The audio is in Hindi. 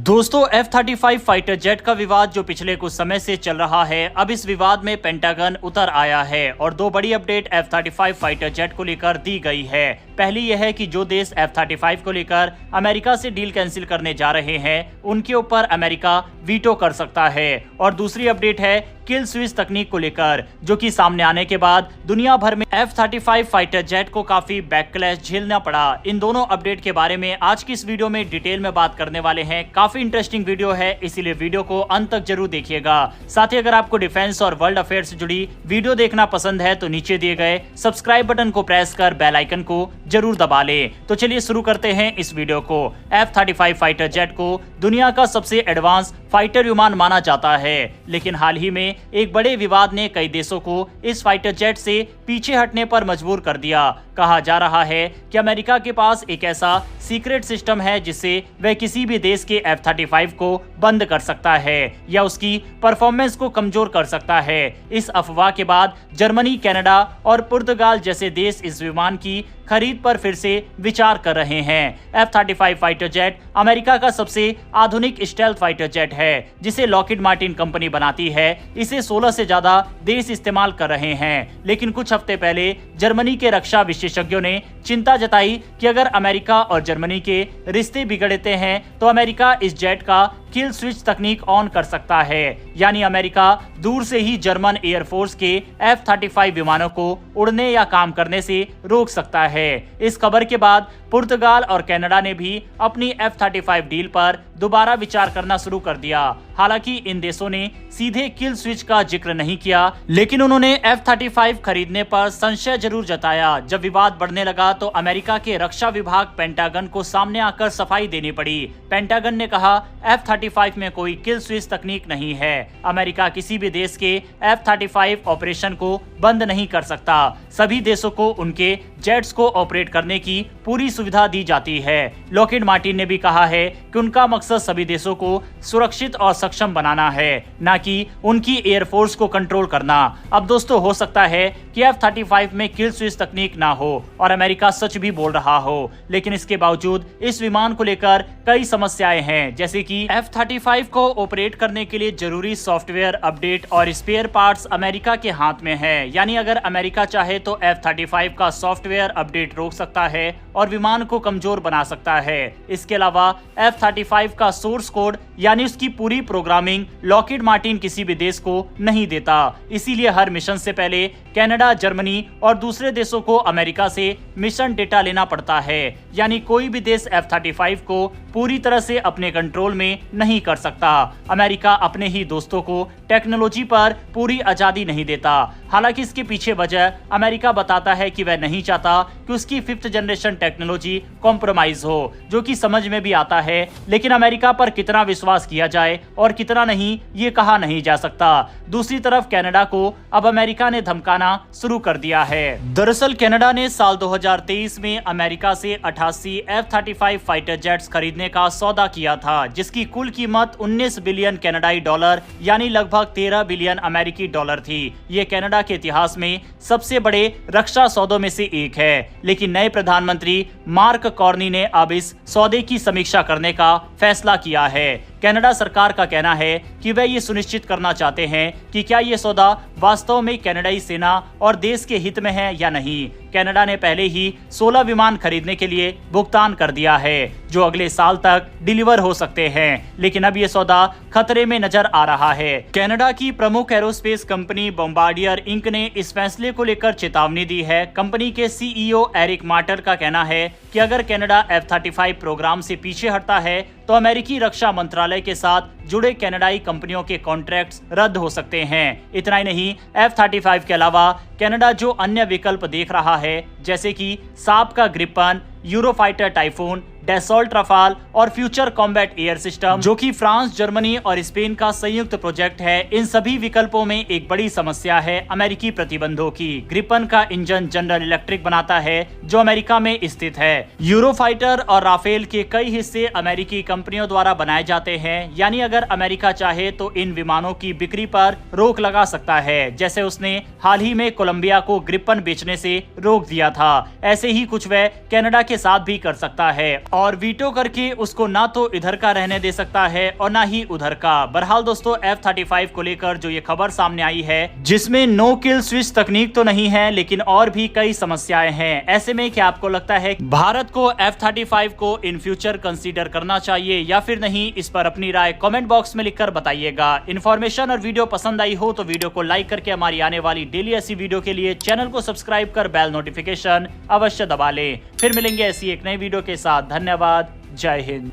दोस्तों F-35 फाइटर जेट का विवाद जो पिछले कुछ समय से चल रहा है, अब इस विवाद में पेंटागन उतर आया है और दो बड़ी अपडेट F-35 फाइटर जेट को लेकर दी गई है। पहली यह है कि जो देश F-35 को लेकर अमेरिका से डील कैंसिल करने जा रहे हैं, उनके ऊपर अमेरिका वीटो कर सकता है। और दूसरी अपडेट है किल स्विच तकनीक को लेकर, जो कि सामने आने के बाद दुनिया भर में F-35 फाइटर जेट को काफी बैकलैश झेलना पड़ा। इन दोनों अपडेट के बारे में आज की इस वीडियो में डिटेल में बात करने वाले हैं। काफी इंटरेस्टिंग वीडियो है, इसीलिए वीडियो को अंत तक जरूर देखिएगा। साथ ही अगर आपको डिफेंस और वर्ल्ड अफेयर से जुड़ी वीडियो देखना पसंद है तो नीचे दिए गए सब्सक्राइब बटन को प्रेस कर बेल आइकन को जरूर दबा ले। तो चलिए शुरू करते हैं इस वीडियो को। F-35 फाइटर जेट को दुनिया का सबसे एडवांस फाइटर विमान माना जाता है, लेकिन हाल ही में एक बड़े विवाद ने कई देशों को इस फाइटर जेट से पीछे हटने पर मजबूर कर दिया। कहा जा रहा है कि अमेरिका के पास एक ऐसा सीक्रेट सिस्टम है जिससे वह किसी भी देश के F-35 को बंद कर सकता है या उसकी परफॉर्मेंस को कमजोर कर सकता है। इस अफवाह के बाद जर्मनी, कनाडा और पुर्तगाल जैसे देश इस विमान की खरीद पर फिर से विचार कर रहे हैं। F-35 फाइटर जेट अमेरिका का सबसे आधुनिक स्टेल्थ फाइटर जेट है, जिसे लॉकहीड मार्टिन कंपनी बनाती है। इसे 16 से ज्यादा देश इस्तेमाल कर रहे हैं, लेकिन कुछ हफ्ते पहले जर्मनी के रक्षा विशेषज्ञों ने चिंता जताई कि अगर अमेरिका और जर्मनी के रिश्ते बिगड़ते हैं तो अमेरिका इस जेट का किल स्विच तकनीक ऑन कर सकता है, यानी अमेरिका दूर से ही जर्मन एयरफोर्स के F-35 विमानों को उड़ने या काम करने से रोक सकता है। इस खबर के बाद पुर्तगाल और कनाडा ने भी अपनी F-35 डील पर दोबारा विचार करना शुरू कर दिया। हालांकि इन देशों ने सीधे किल स्विच का जिक्र नहीं किया, लेकिन उन्होंने F-35 खरीदने पर संशय जरूर जताया। जब विवाद बढ़ने लगा तो अमेरिका के रक्षा विभाग पेंटागन को सामने आकर सफाई देनी पड़ी। पेंटागन ने कहा F-35 में कोई किल स्विच तकनीक नहीं है। अमेरिका किसी भी देश के F-35 ऑपरेशन को बंद नहीं कर सकता। सभी देशों को उनके जेट्स को ऑपरेट करने की पूरी सुविधा दी जाती है। लॉकहीड मार्टिन ने भी कहा है कि उनका मकसद सभी देशों को सुरक्षित और सक्षम बनाना है, न कि उनकी एयरफोर्स को कंट्रोल करना। अब दोस्तों, हो सकता है कि F-35 में किल स्विच तकनीक ना हो और अमेरिका सच भी बोल रहा हो, लेकिन इसके बावजूद इस विमान को लेकर कई समस्याएं हैं, जैसे कि F-35 को ऑपरेट करने के लिए जरूरी सॉफ्टवेयर अपडेट और स्पेयर पार्ट्स अमेरिका के हाथ में है। यानी अगर अमेरिका चाहे तो F-35 का सॉफ्टवेयर अपडेट रोक सकता है और विमान को कमजोर बना सकता है। इसके अलावा F-35 का सोर्स कोड यानी उसकी पूरी प्रोग्रामिंग लॉकहीड मार्टिन किसी भी देश को नहीं देता। इसीलिए हर मिशन से पहले कनाडा, जर्मनी और दूसरे देशों को अमेरिका से मिशन डेटा लेना पड़ता है। यानी कोई भी देश F-35 को पूरी तरह से अपने कंट्रोल में नहीं कर सकता। अमेरिका अपने ही दोस्तों को टेक्नोलॉजी पर पूरी आजादी नहीं देता। हालांकि इसके पीछे वजह अमेरिका बताता है कि वह नहीं चाहता कि उसकी 5th जनरेशन टेक्नोलॉजी कॉम्प्रोमाइज हो, जो कि समझ में भी आता है, लेकिन अमेरिका पर कितना विश्वास किया जाए और कितना नहीं, ये कहा नहीं जा सकता। दूसरी तरफ कनाडा को अब अमेरिका ने धमकाना शुरू कर दिया है। दरअसल कनाडा ने साल 2023 में अमेरिका से 88 F-35 फाइटर जेट्स खरीदने का सौदा किया था, जिसकी कुल कीमत 19 बिलियन कनाडाई डॉलर यानी लगभग 13 बिलियन अमेरिकी डॉलर थी। ये कनाडा के इतिहास में सबसे बड़े रक्षा सौदों में से एक है। लेकिन नए प्रधानमंत्री मार्क कार्नी ने अब इस सौदे की समीक्षा करने का फैसला किया है। कनाडा सरकार का कहना है कि वह ये सुनिश्चित करना चाहते हैं कि क्या ये सौदा वास्तव में कनाडाई सेना और देश के हित में है या नहीं। कनाडा ने पहले ही 16 विमान खरीदने के लिए भुगतान कर दिया है, जो अगले साल तक डिलीवर हो सकते हैं, लेकिन अब ये सौदा खतरे में नजर आ रहा है। कनाडा की प्रमुख एरोस्पेस कंपनी बॉम्बार्डियर इंक ने इस फैसले को लेकर चेतावनी दी है। कंपनी के CEO एरिक मार्टर का कहना है कि अगर कनाडा F-35 प्रोग्राम से पीछे हटता है तो अमेरिकी रक्षा मंत्रालय के साथ जुड़े कनाडाई कंपनियों के कॉन्ट्रैक्ट्स रद्द हो सकते हैं। इतना ही नहीं, F-35 के अलावा कनाडा जो अन्य विकल्प देख रहा है, जैसे कि साप का Gripen, Eurofighter typhoon, Dassault Rafale और फ्यूचर कॉम्बैट एयर सिस्टम, जो कि फ्रांस, जर्मनी और स्पेन का संयुक्त प्रोजेक्ट है, इन सभी विकल्पों में एक बड़ी समस्या है अमेरिकी प्रतिबंधों की। ग्रिपन का इंजन जनरल इलेक्ट्रिक बनाता है, जो अमेरिका में स्थित है। यूरोफाइटर और राफेल के कई हिस्से अमेरिकी कंपनियों द्वारा बनाए जाते हैं। यानी अगर अमेरिका चाहे तो इन विमानों की बिक्री पर रोक लगा सकता है, जैसे उसने हाल ही में कोलंबिया को ग्रिपन बेचने से रोक दिया था। ऐसे ही कुछ वह कनाडा के साथ भी कर सकता है। और वीटो करके उसको ना तो इधर का रहने दे सकता है और ना ही उधर का। बहरहाल दोस्तों F-35 को लेकर जो ये खबर सामने आई है, जिसमें नो किल स्विच तकनीक तो नहीं है लेकिन और भी कई समस्याएं हैं, ऐसे में क्या आपको लगता है भारत को F-35 को इन फ्यूचर कंसीडर करना चाहिए या फिर नहीं? इस पर अपनी राय कमेंट बॉक्स में लिखकर बताइएगा। इन्फॉर्मेशन और वीडियो पसंद आई हो तो वीडियो को लाइक करके हमारी आने वाली डेली ऐसी वीडियो के लिए चैनल को सब्सक्राइब कर बेल नोटिफिकेशन अवश्य दबा लें। फिर मिलेंगे ऐसी एक नई वीडियो के साथ। धन्यवाद। जय हिंद।